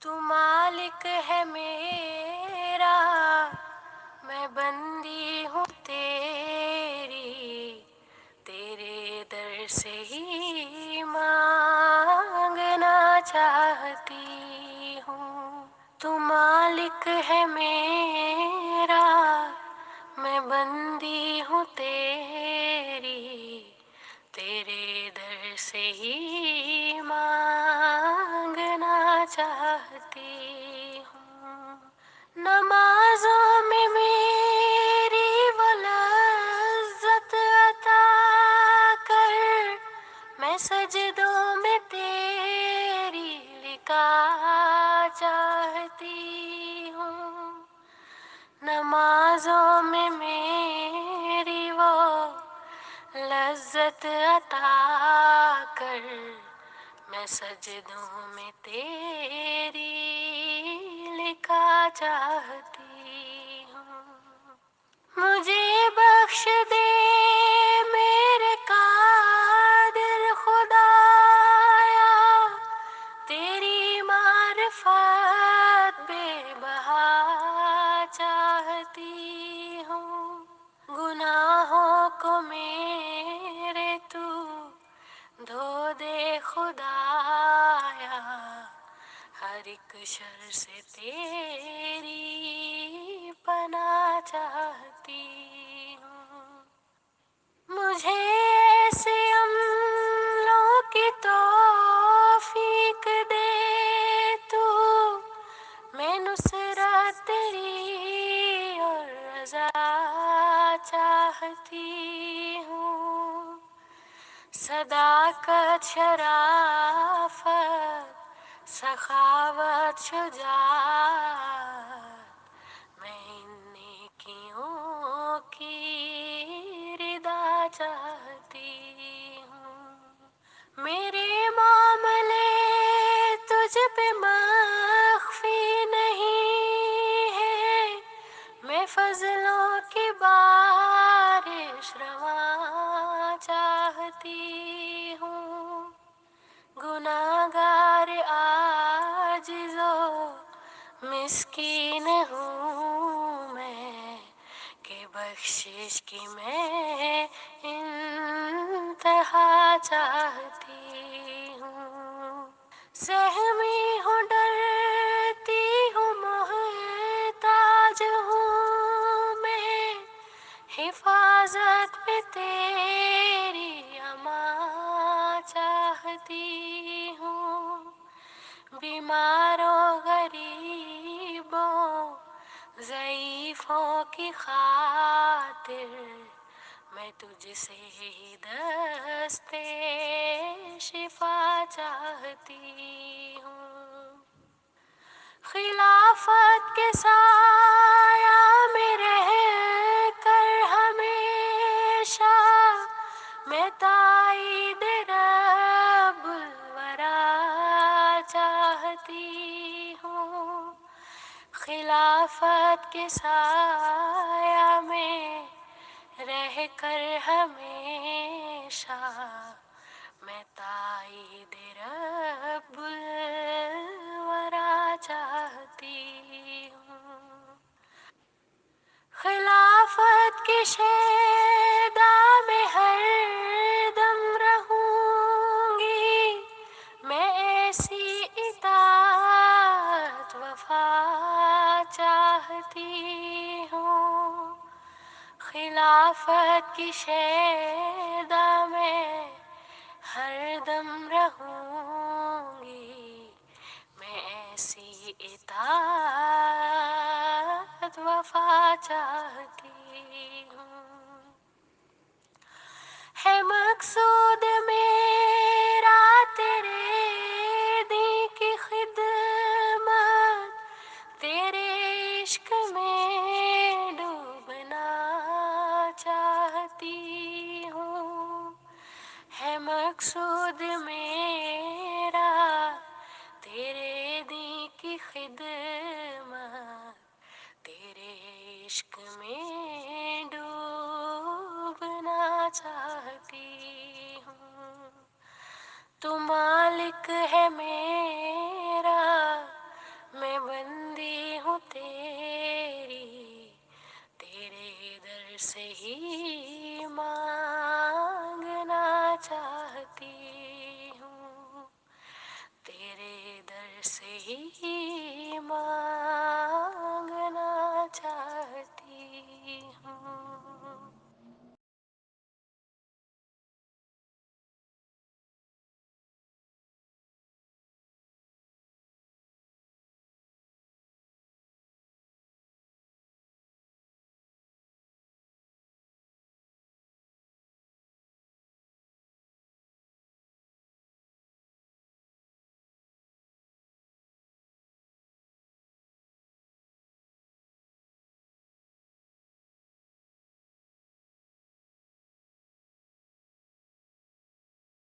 تو مالک ہے میرا، میں بندی ہوں تیری، تیرے در سے ہی مانگنا چاہتی ہوں۔ تو مالک ہے میرا، میں بندی ہوں تیری، تیرے در سے ہی مانگنا چاہتی ہوں۔ نمازوں میں میری وہ لذت عطا کر، میں سجدوں میں تیری لقا چاہتی ہوں۔ نمازوں میں میری وہ لذت عطا کر، میں سجدوں میں تیری لقا چاہتی ہوں۔ مجھے بخش دے میرے قادر خدایا، تیری معرفت بے بہا چاہتی ہوں۔ گناہوں کو میرے تو دھو دے خدایا، ہر ایک شر سے تیری پناہ چاہتی ہوں۔ مجھے ایسے عملوں کی توفیق دے تو، میں نصرت تیری اور رضا چاہتی ہوں۔ صداقت، شرافت، سخاوت، شجاعت، میں ان نیکیوں کی رضا چاہتی ہوں۔ میرے معاملے تجھ پہ مخفی نہیں ہے، میں فضلوں کی بارش رواں چاہتی ہوں۔ گناہگار عاجز و مسکین ہوں میں، کہ بخشش کی میں انتہا چاہتی ہوں۔ سہمی ہوں، ڈرتی ہوں، محتاج ہوں میں، حفاظت میں تیری امان چاہتی ہوں۔ بیماروں، غریبوں، ضعیفوں کی خاطر، میں تجھ سے ہی دستے شفا چاہتی ہوں۔ خلافت کے سایہ میں رہ کر ہمیشہ، میں تائید رب الورا چاہتی ہوں۔ خلافت کے سایہ میں رہ کر ہمیشہ، میں تائید رب الورا چاہتی ہوں۔ خلافت کی شیدا میں ہر دم رہوں گی، میں ایسی اطاعت وفا چاہتی ہوں۔ خلافت کی شیدا میں ہر دم رہوں گی، میں ایسی اطاعت وفا چاہتی ہوں۔ ہے مقصود میرا تیرے دین کی خدمت، تیرے عشق میں ڈوبنا چاہتی ہوں۔ ہے مقصود میرا تیرے دین کی خدمت، تیرے عشق میں ڈوبنا چاہتی ہوں۔ تو مالک ہے میرا، میں بندی ہوں تیری، تیرے در سے ہی مانگنا چاہتی ہوں، تیرے در سے ہی مانگنا چاہتی ہوں۔